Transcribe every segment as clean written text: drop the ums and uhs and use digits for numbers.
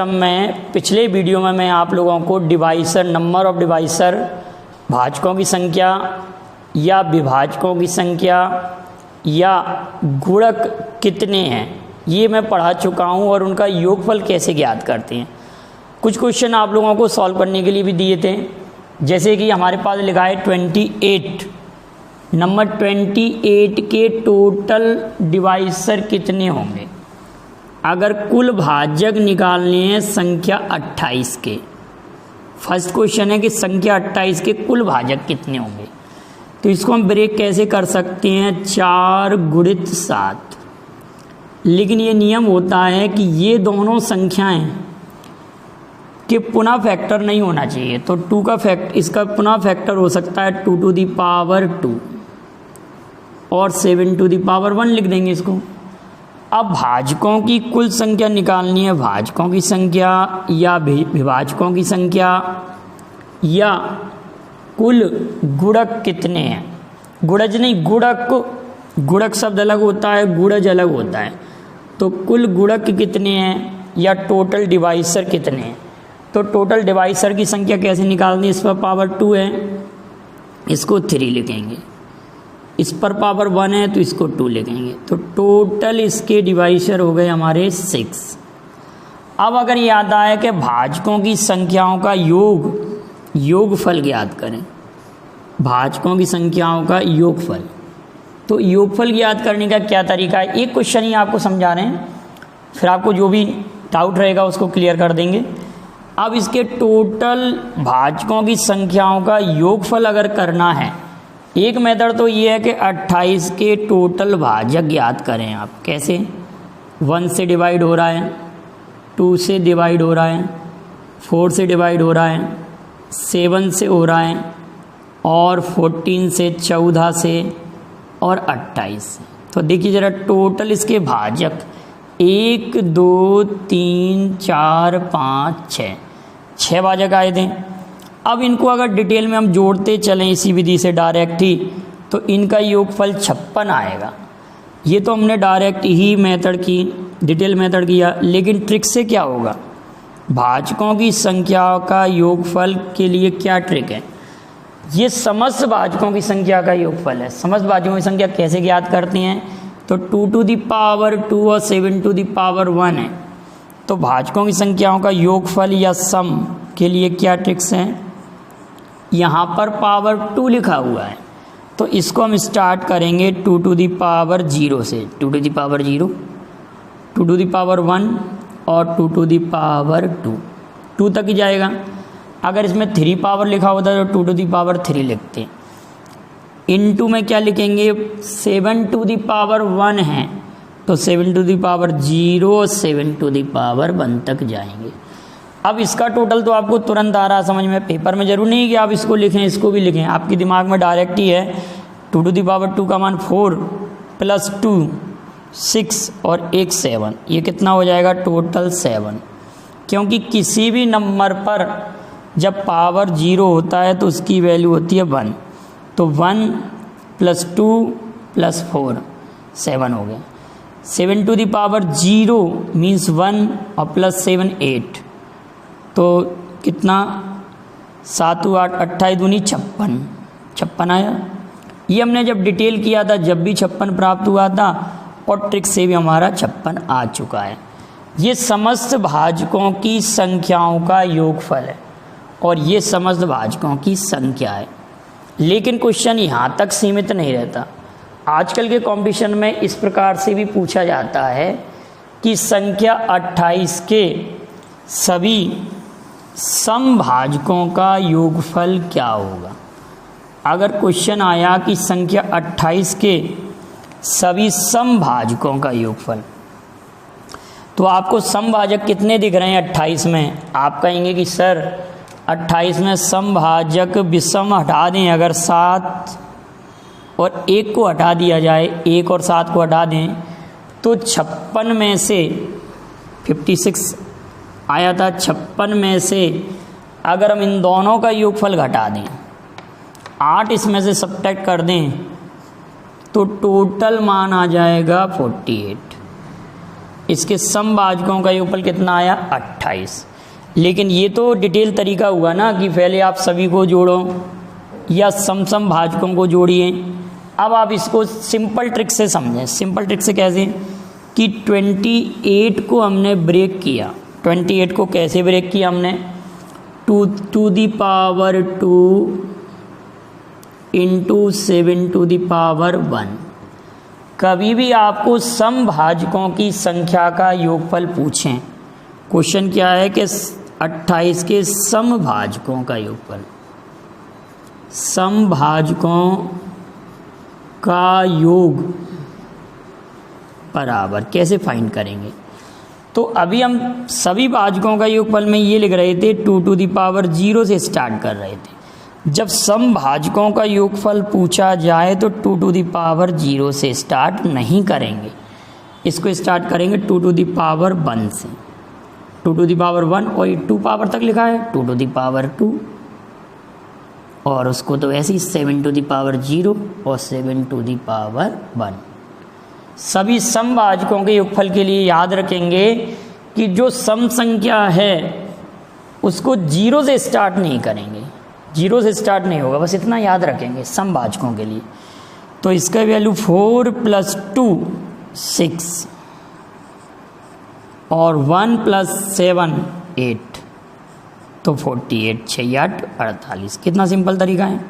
System में पिछले video में मैं आप लोगों को डिवाइसर, नंबर ऑफ डिवाइसर, भाजकों की संख्या या विभाजकों की संख्या या गुणक कितने हैं ये मैं पढ़ा चुका हूँ और उनका योगफल कैसे ज्ञात करते हैं। कुछ क्वेश्चन आप लोगों को सॉल्व करने के लिए भी दिए थे, जैसे कि हमारे पास लिखा है 28, नंबर 28 के टोटल डिवाइसर कितने होंगे अगर कुल भाजक निकालने हैं संख्या 28 के। फर्स्ट क्वेश्चन है कि संख्या 28 के कुल भाजक कितने होंगे, तो इसको हम ब्रेक कैसे कर सकते हैं, 4 गुणित 7। लेकिन ये नियम होता है कि ये दोनों संख्याएं कि पुनः फैक्टर नहीं होना चाहिए, तो 2 का फैक्ट, इसका पुनः फैक्टर हो सकता है 2 टू द पावर 2 और 7 टू द पावर 1 लिख देंगे इसको। अब भाजकों की कुल संख्या निकालनी है, भाजकों की संख्या या विभाजकों की संख्या या कुल गुणक कितने हैं। गुणज नहीं, गुणक शब्द अलग होता है, गुणज अलग होता है। तो कुल गुणक कितने हैं या टोटल डिवाइसर कितने हैं, तो टोटल डिवाइसर की संख्या कैसे निकालनी है, इस पर पावर 2 है, इसको 3 लिखेंगे, इस पर पावर 1 है तो इसको 2 लिखेंगे, तो टोटल इसके डिवाइसर हो गए हमारे 6। अब अगर याद आए कि भाजकों की संख्याओं का योगफल ज्ञात करें, भाजकों की संख्याओं का योगफल, तो योगफल ज्ञात करने का क्या तरीका है, एक क्वेश्चन ही आपको समझा रहे हैं, फिर आपको जो भी डाउट रहेगा उसको क्लियर कर देंगे। अब इसके टोटल भाजकों की संख्याओं का योगफल अगर करना है, एक मेथड तो ये है कि 28 के टोटल भाजक ज्ञात करें आप। कैसे, 1 से डिवाइड हो रहा है, 2 से डिवाइड हो रहा है, 4 से डिवाइड हो रहा है, 7 से हो रहा है और 14 से, 14 से और 28 से। तो देखिए ज़रा टोटल इसके भाजक 1 2 3 4 5 6 भाजक आए थे। अब इनको अगर डिटेल में हम जोड़ते चलें इसी विधि से डायरेक्ट ही, तो इनका योगफल 56 आएगा। ये तो हमने डायरेक्ट ही मेथड की, डिटेल मेथड किया, लेकिन ट्रिक से क्या होगा, भाजकों की संख्या का योगफल के लिए क्या ट्रिक है, ये समस्त भाजकों की संख्या का योगफल है। समस्त भाजकों की संख्या कैसे ज्ञात करते हैं, तो 2 टू द पावर 2 और 7 टू द पावर 1 है। तो भाजकों की संख्याओं का योगफल या सम के लिए क्या ट्रिक्स हैं, यहाँ पर पावर 2 लिखा हुआ है, तो इसको हम स्टार्ट करेंगे 2 टू द पावर 0 से, 2 to the power 0, 2 to the power 1 और 2 टू द पावर 2 तक ही जाएगा। अगर इसमें 3 पावर लिखा होता है तो 2 टू द पावर 3 लिखते हैं। इनटू में क्या लिखेंगे, 7 टू द पावर 1 है तो 7 टू द पावर 0 और 7 टू द पावर 1 तक जाएंगे। अब इसका टोटल तो आपको तुरंत आ रहा समझ में, पेपर में जरूर नहीं कि आप इसको लिखें इसको भी लिखें, आपके दिमाग में डायरेक्ट ही है। 2 टू द पावर 2 का मान 4 प्लस 2 6 और 1 7, ये कितना हो जाएगा, टोटल 7। क्योंकि किसी भी नंबर पर जब पावर 0 होता है तो उसकी वैल्यू होती है 1, तो 1 प्लस 2 प्लस 4 7 हो गया। 7 टू द पावर 0 मीन्स 1 और प्लस 7 8, तो कितना, 7 8 28 दूनी 56 आया। ये हमने जब डिटेल किया था जब भी 56 प्राप्त हुआ था और ट्रिक से भी हमारा 56 आ चुका है। ये समस्त भाजकों की संख्याओं का योगफल है और ये समस्त भाजकों की संख्या है। लेकिन क्वेश्चन यहाँ तक सीमित नहीं रहता, आजकल के कंपटीशन में इस प्रकार से भी पूछा जाता है कि संख्या 28 के सभी समभाजकों का योगफल क्या होगा। अगर क्वेश्चन आया कि संख्या 28 के सभी समभाजकों का योगफल, तो आपको समभाजक कितने दिख रहे हैं 28 में, आप कहेंगे कि सर 28 में समभाजक विषम हटा दें, अगर 7 और 1 को हटा दिया जाए, 1 और 7 को हटा दें तो 56 में से 56 आया था। 56 में से अगर हम इन दोनों का योगफल घटा दें, 8 इसमें से सब्ट्रैक्ट कर दें, तो टोटल मान आ जाएगा 48। इसके समभाजकों का योगफल कितना आया 28। लेकिन ये तो डिटेल तरीका हुआ ना कि पहले आप सभी को जोड़ो या सम भाजकों को जोड़िए। अब आप इसको सिंपल ट्रिक से समझें। सिंपल ट्रिक से कैसे कि 28 को हमने ब्रेक किया। 28 को कैसे ब्रेक किया हमने 2 to the power 2 into 7 to the power 1। कभी भी आपको समभाजकों की संख्या का योगफल पूछें, क्वेश्चन क्या है कि 28 के समभाजकों का योगफल, समभाजकों का योग बराबर कैसे फाइंड करेंगे। तो अभी हम सभी भाजकों का योगफल में ये लिख रहे थे 2 to the power 0 से स्टार्ट कर रहे थे। जब समभाजकों का योगफल पूछा जाए तो 2 to the power 0 से स्टार्ट नहीं करेंगे, इसको स्टार्ट करेंगे 2 to the power 1 से। 2 to the power 1 और ये 2 पावर तक लिखा है 2 to the power 2, और उसको तो ऐसे ही 7 to the power 0 और 7 to the power 1। सभी समभाजकों के योगफल के लिए याद रखेंगे कि जो सम संख्या है उसको 0 से स्टार्ट नहीं करेंगे, 0 से स्टार्ट नहीं होगा, बस इतना याद रखेंगे समभाजकों के लिए। तो इसका वैल्यू 4 + 2 6 और 1 + 7 8, तो 48 6 8 48। कितना सिंपल तरीका है।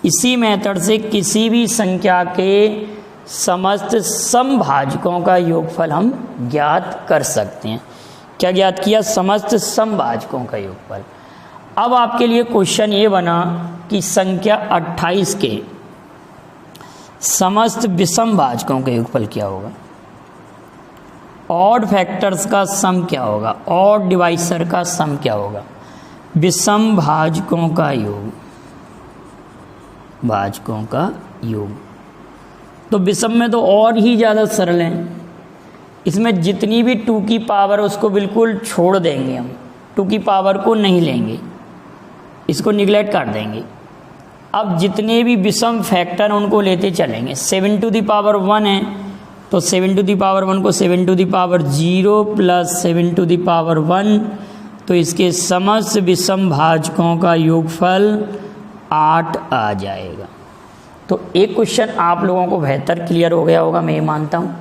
इसी मेथड से किसी भी संख्या के समस्त समभाजकों का योगफल हम ज्ञात कर सकते हैं। क्या ज्ञात किया, समस्त समभाजकों का योगफल। अब आपके लिए क्वेश्चन ये बना कि संख्या 28 के समस्त विषम भाजकों का योगफल क्या होगा, ऑड फैक्टर्स का सम क्या होगा, ऑड डिवाइसर का सम क्या होगा, विषम भाजकों का योग, भाजकों का योग। तो विषम में तो और ही ज़्यादा सरल है, इसमें जितनी भी 2 की पावर उसको बिल्कुल छोड़ देंगे हम, 2 की पावर को नहीं लेंगे, इसको निगलेक्ट कर देंगे। अब जितने भी विषम फैक्टर उनको लेते चलेंगे। 7 to the power 1 है तो 7 to the power 1 को 7 to the power 0 + 7 to the power 1, तो इसके समस्त विषम भाजकों का योगफल 8 आ जाएगा। तो एक क्वेश्चन आप लोगों को बेहतर क्लियर हो गया होगा, मैं ये मानता हूँ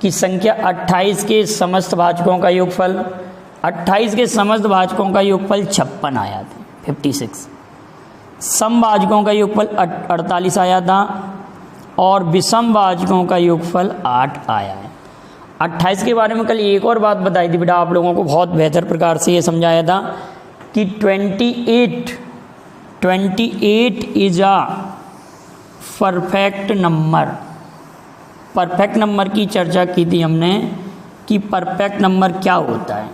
कि संख्या 28 के समस्त भाजकों का योगफल, 28 के समस्त भाजकों का योगफल 56 आया था 56, समभाजकों का योगफल 48 आया था और विषम भाजकों का योगफल 8 आया है। 28 के बारे में कल एक और बात बताई थी बेटा, आप लोगों को बहुत बेहतर प्रकार से ये समझाया था कि 28 is a perfect number. Perfect number की चर्चा की थी हमने कि परफेक्ट नंबर क्या होता है।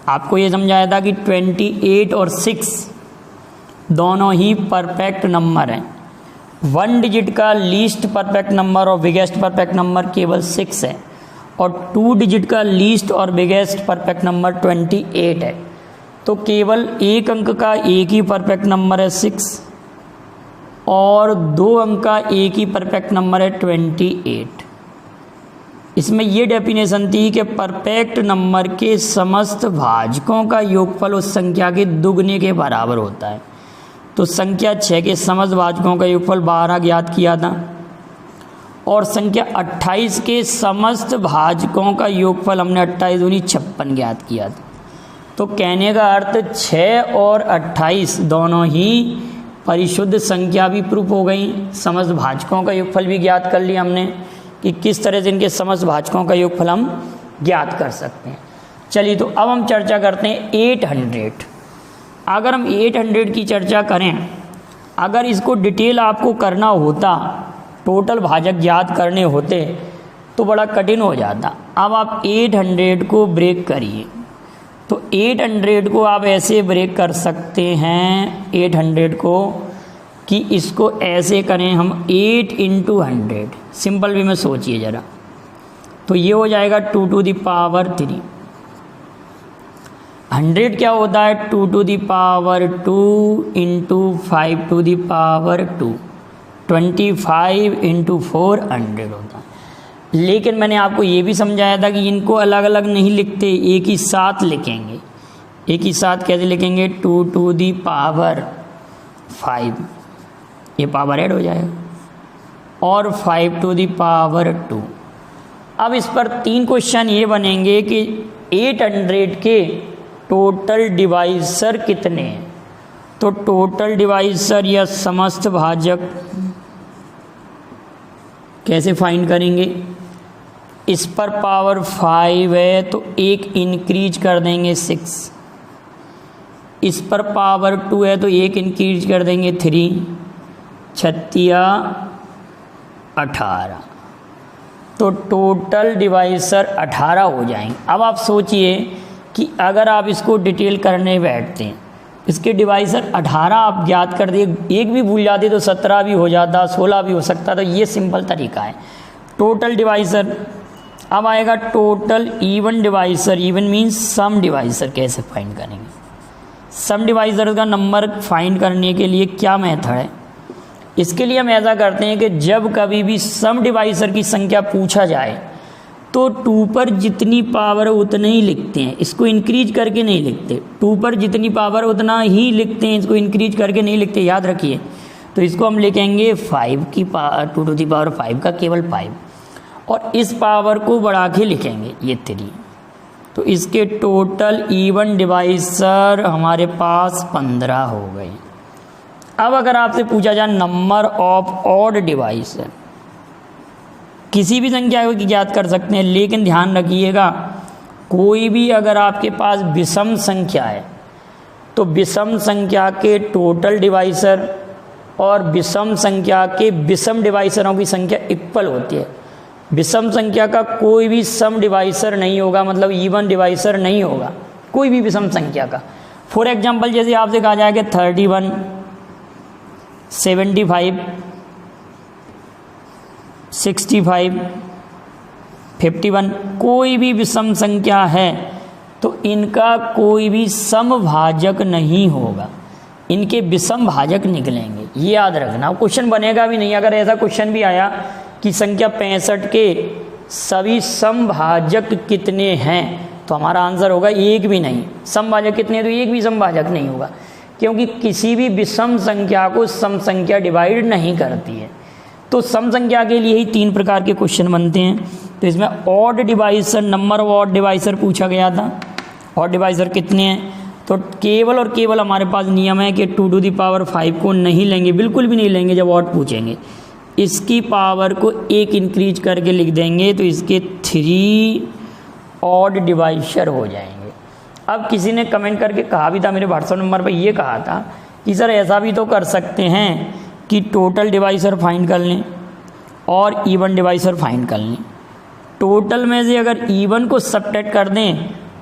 आपको ये समझाया था कि 28 और 6 दोनों ही परफेक्ट नंबर हैं। 1 डिजिट का लीस्ट परफेक्ट नंबर और बिगेस्ट परफेक्ट नंबर केवल 6 है और 2 डिजिट का लीस्ट और बिगेस्ट परफेक्ट नंबर 28 है। तो केवल एक अंक का एक ही परफेक्ट नंबर है 6 और 2 अंक का एक ही परफेक्ट नंबर है 28। इसमें ये डेफिनेशन थी कि परफेक्ट नंबर के समस्त भाजकों का योगफल उस संख्या के दुगने के बराबर होता है। तो संख्या 6 के समस्त भाजकों का योगफल 12 ज्ञात किया था और संख्या 28 के समस्त भाजकों का योगफल हमने 28 दूनी 56 ज्ञात किया था। तो कहने का अर्थ 6 और 28 दोनों ही परिशुद्ध संख्या भी प्रूफ हो गई। समस्त भाजकों का योगफल भी ज्ञात कर लिया हमने कि किस तरह से इनके समस्त भाजकों का योगफल हम ज्ञात कर सकते हैं। चलिए तो अब हम चर्चा करते हैं 800। अगर हम 800 की चर्चा करें, अगर इसको डिटेल आपको करना होता, टोटल भाजक ज्ञात करने होते तो बड़ा कठिन हो जाता। अब आप 800 को ब्रेक करिए, तो 800 को आप ऐसे ब्रेक कर सकते हैं 800 को कि इसको ऐसे करें हम 8 × 100। सिंपल वे में सोचिए ज़रा, तो ये हो जाएगा 2 to the power 3। 100 क्या होता है 2 to the power 2 × 5 to the power 2, 25 × 400 होता है। लेकिन मैंने आपको ये भी समझाया था कि इनको अलग अलग नहीं लिखते, एक ही साथ लिखेंगे। एक ही साथ कैसे लिखेंगे? 2 टू दी पावर 5, ये पावर ऐड हो जाएगा, और 5 टू दी पावर 2। अब इस पर 3 क्वेश्चन ये बनेंगे कि 800 के टोटल डिवाइसर कितने हैं। तो टोटल डिवाइसर या समस्त भाजक कैसे फाइंड करेंगे? इस पर पावर 5 है तो एक इंक्रीज कर देंगे 6, इस पर पावर 2 है तो एक इंक्रीज कर देंगे 3, 36 18, तो टोटल डिवाइसर 18 हो जाएंगे। अब आप सोचिए कि अगर आप इसको डिटेल करने बैठते हैं, इसके डिवाइसर 18 आप ज्ञात कर दिए, एक भी भूल जाते तो 17 भी हो जाता, 16 भी हो सकता। तो ये सिंपल तरीका है टोटल डिवाइसर। अब आएगा total even divisor. Even means sum divisor कैसे फाइंड करेंगे? सम डिवाइसर का नंबर फाइंड करने के लिए क्या मेथड है? इसके लिए हम ऐसा करते हैं कि जब कभी भी सम डिवाइसर की संख्या पूछा जाए तो 2 पर जितनी पावर उतना ही लिखते हैं, इसको इंक्रीज करके नहीं लिखते। 2 पर जितनी पावर उतना ही लिखते हैं, इसको इंक्रीज करके नहीं लिखते, याद रखिए। तो इसको हम लिखेंगे 5 की पावर 2 टू दी पावर 5 का केवल 5, और इस पावर को बढ़ा के लिखेंगे ये 3। तो इसके टोटल इवन डिवाइसर हमारे पास 15 हो गए। अब अगर आपसे पूछा जाए नंबर ऑफ ऑड डिवाइसर, किसी भी संख्या को ज्ञात कर सकते हैं, लेकिन ध्यान रखिएगा कोई भी अगर आपके पास विषम संख्या है तो विषम संख्या के टोटल डिवाइसर और विषम संख्या के विषम डिवाइसरों की संख्या इक्वल होती है। विषम संख्या का कोई भी सम डिवाइसर नहीं होगा, मतलब इवन डिवाइसर नहीं होगा कोई भी विषम संख्या का। फॉर एग्जांपल जैसे आपसे कहा जाए कि 31, 75, 65, 51 कोई भी विषम संख्या है तो इनका कोई भी समभाजक नहीं होगा, इनके विषम भाजक निकलेंगे, ये याद रखना। क्वेश्चन बनेगा भी नहीं। अगर ऐसा क्वेश्चन भी आया कि संख्या 65 के सभी समभाजक कितने हैं तो हमारा आंसर होगा एक भी नहीं। समभाजक कितने हैं तो एक भी समभाजक नहीं होगा, क्योंकि किसी भी विषम संख्या को सम संख्या डिवाइड नहीं करती है। तो सम संख्या के लिए ही 3 प्रकार के क्वेश्चन बनते हैं। तो इसमें odd divisor, number of odd divisor पूछा गया था। ऑड डिवाइसर कितने हैं? तो केवल और केवल हमारे पास नियम है कि 2 टू दी पावर 5 को नहीं लेंगे, बिल्कुल भी नहीं लेंगे जब ऑड पूछेंगे। इसकी पावर को एक इंक्रीज करके लिख देंगे तो इसके 3 ऑड डिवाइसर हो जाएंगे। अब किसी ने कमेंट करके कहा भी था मेरे व्हाट्सएप नंबर पर, ये कहा था कि सर ऐसा भी तो कर सकते हैं कि टोटल डिवाइसर फाइंड कर लें और इवन डिवाइसर फाइंड कर लें। टोटल में से अगर इवन को सब्ट्रैक्ट कर दें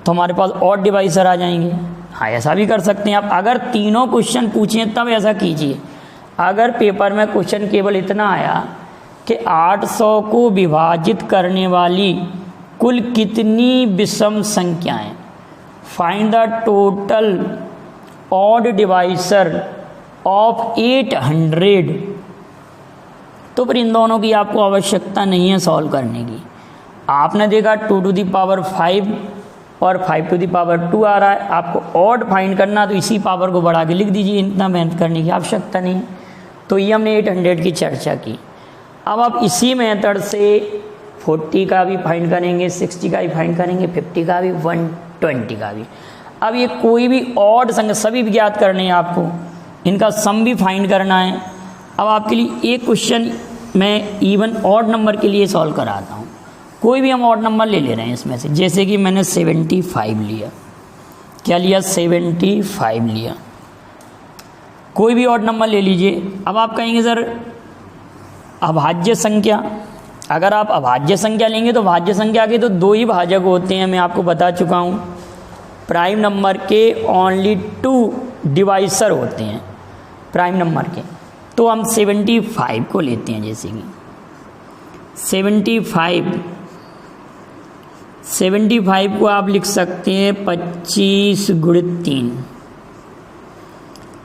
तो हमारे पास ऑड डिवाइसर आ जाएंगे। हाँ, ऐसा भी कर सकते हैं आप। अगर तीनों क्वेश्चन पूछें तब ऐसा कीजिए। अगर पेपर में क्वेश्चन केवल इतना आया कि 800 को विभाजित करने वाली कुल कितनी विषम संख्याएं, find the total odd divisor of 800, तो फिर इन दोनों की आपको आवश्यकता नहीं है सॉल्व करने की। आपने देखा 2 टू दी पावर 5 और 5 टू दी पावर 2 आ रहा है, आपको ऑड फाइंड करना तो इसी पावर को बढ़ा के लिख दीजिए, इतना मेहनत करने की आवश्यकता नहीं। तो ये हमने 800 की चर्चा की। अब आप इसी मेथड से 40 का भी फाइंड करेंगे, 60 का भी फाइंड करेंगे, 50 का भी, 120 का भी। अब ये कोई भी ऑड संख्या सभी ज्ञात करने हैं आपको, इनका सम भी फाइंड करना है। अब आपके लिए एक क्वेश्चन मैं इवन ऑड नंबर के लिए सॉल्व कराता हूँ। कोई भी हम ऑड नंबर ले रहे हैं इसमें से, जैसे कि मैंने 75 लिया। क्या लिया? 75 लिया। कोई भी ऑड नंबर ले लीजिए। अब आप कहेंगे सर अभाज्य संख्या, अगर आप अभाज्य संख्या लेंगे तो भाज्य संख्या के तो 2 ही भाजक होते हैं, मैं आपको बता चुका हूँ। प्राइम नंबर के ओनली 2 डिवाइसर होते हैं प्राइम नंबर के। तो हम 75 को लेते हैं, जैसे कि 75 को आप लिख सकते हैं 25 गुणित 3।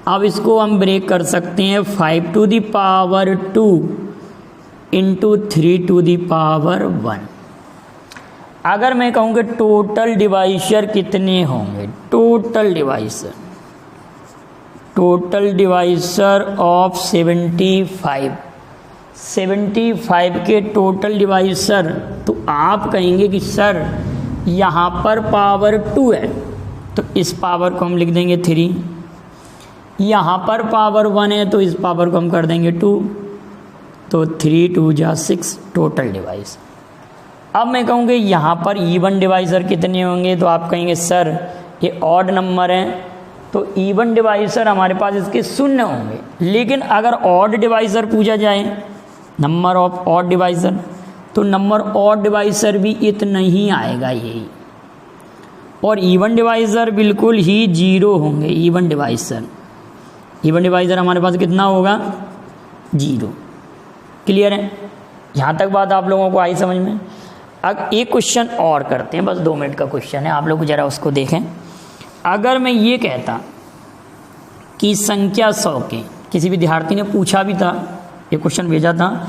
अब इसको हम ब्रेक कर सकते हैं 5 to the power 2 into 3 to the power 1। अगर मैं कहूँ कि टोटल डिवाइसर कितने होंगे, टोटल डिवाइसर ऑफ 75 के टोटल डिवाइसर, तो आप कहेंगे कि सर यहाँ पर पावर 2 है, तो इस पावर को हम लिख देंगे 3, यहाँ पर पावर 1 है तो इस पावर को हम कर देंगे 2, तो 3 2 जा 6 टोटल डिवाइस। अब मैं कहूँगी यहाँ पर इवन डिवाइसर कितने होंगे, तो आप कहेंगे सर ये ऑड नंबर है, तो इवन डिवाइसर हमारे पास इसके 0 होंगे। लेकिन अगर ऑड डिवाइसर पूछा जाए, नंबर ऑफ ऑड डिवाइसर, तो नंबर ऑड डिवाइसर भी इतना ही आएगा यही, और इवन डिवाइसर बिल्कुल ही 0 होंगे। इवन डिवाइसर हमारे पास कितना होगा, 0। क्लियर है? यहाँ तक बात आप लोगों को आई समझ में? अब एक क्वेश्चन और करते हैं, बस 2 मिनट का क्वेश्चन है, आप लोग ज़रा उसको देखें। अगर मैं ये कहता कि संख्या 100 के, किसी विद्यार्थी ने पूछा भी था, ये क्वेश्चन भेजा था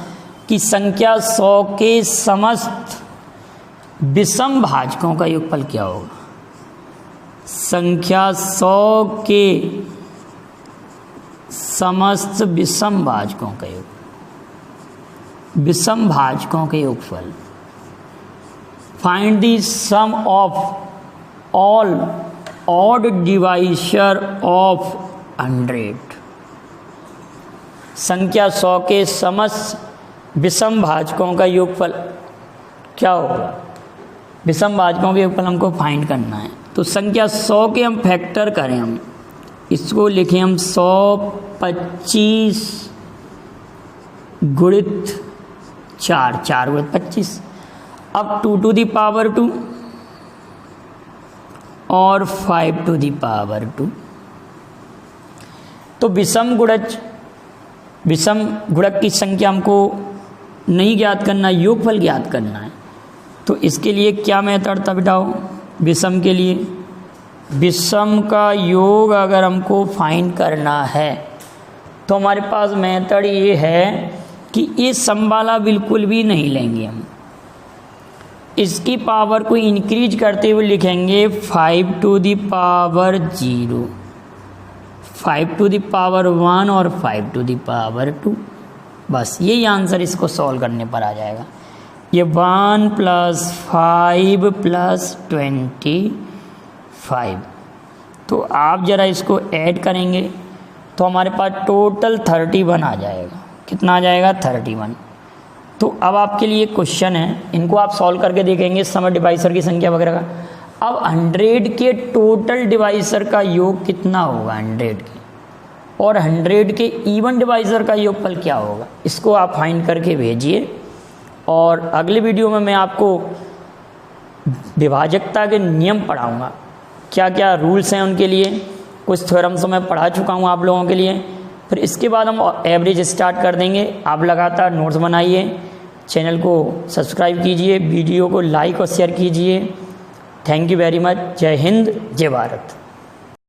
कि संख्या 100 के समस्त विषम भाजकों का योगफल क्या होगा। संख्या 100 के समस्त विषम भाजकों का योग, विषम भाजकों के योगफल। Find the sum of all odd divisor of 100। संख्या 100 के समस्त विषम भाजकों का योगफल क्या होगा। विषम भाजकों के योगफल हमको फाइंड करना है, तो संख्या 100 के हम फैक्टर करें, हम इसको लिखें हम 125 गुणित 4, 4 गुणित 25, अब 2 टू दी पावर 2 और 5 टू दी पावर 2। तो विषम गुणक की संख्या हमको नहीं ज्ञात करना, योगफल ज्ञात करना है। तो इसके लिए क्या मेथड था बेटाओ, विषम के लिए विषम का योग अगर हमको फाइंड करना है तो हमारे पास मेथड ये है कि ये सम वाला बिल्कुल भी नहीं लेंगे, हम इसकी पावर को इंक्रीज करते हुए लिखेंगे 5 to the power 0, 5 to the power 1 और 5 टू दी पावर 2। बस यही आंसर इसको सॉल्व करने पर आ जाएगा। ये 1 + 5 + 25, तो आप ज़रा इसको ऐड करेंगे तो हमारे पास टोटल 31 आ जाएगा। कितना आ जाएगा, 31। तो अब आपके लिए क्वेश्चन है, इनको आप सॉल्व करके देखेंगे समस्त डिवाइसर की संख्या वगैरह का। अब 100 के टोटल डिवाइसर का योग कितना होगा 100 के, और 100 के इवन डिवाइसर का योगफल क्या होगा, इसको आप फाइंड करके भेजिए। और अगले वीडियो में मैं आपको विभाजकता के नियम पढ़ाऊँगा, क्या क्या रूल्स हैं उनके लिए, कुछ थ्योरम्स मैं पढ़ा चुका हूँ आप लोगों के लिए। फिर इसके बाद हम एवरेज स्टार्ट कर देंगे। आप लगातार नोट्स बनाइए, चैनल को सब्सक्राइब कीजिए, वीडियो को लाइक और शेयर कीजिए। Thank you very much. जय हिंद, जय भारत।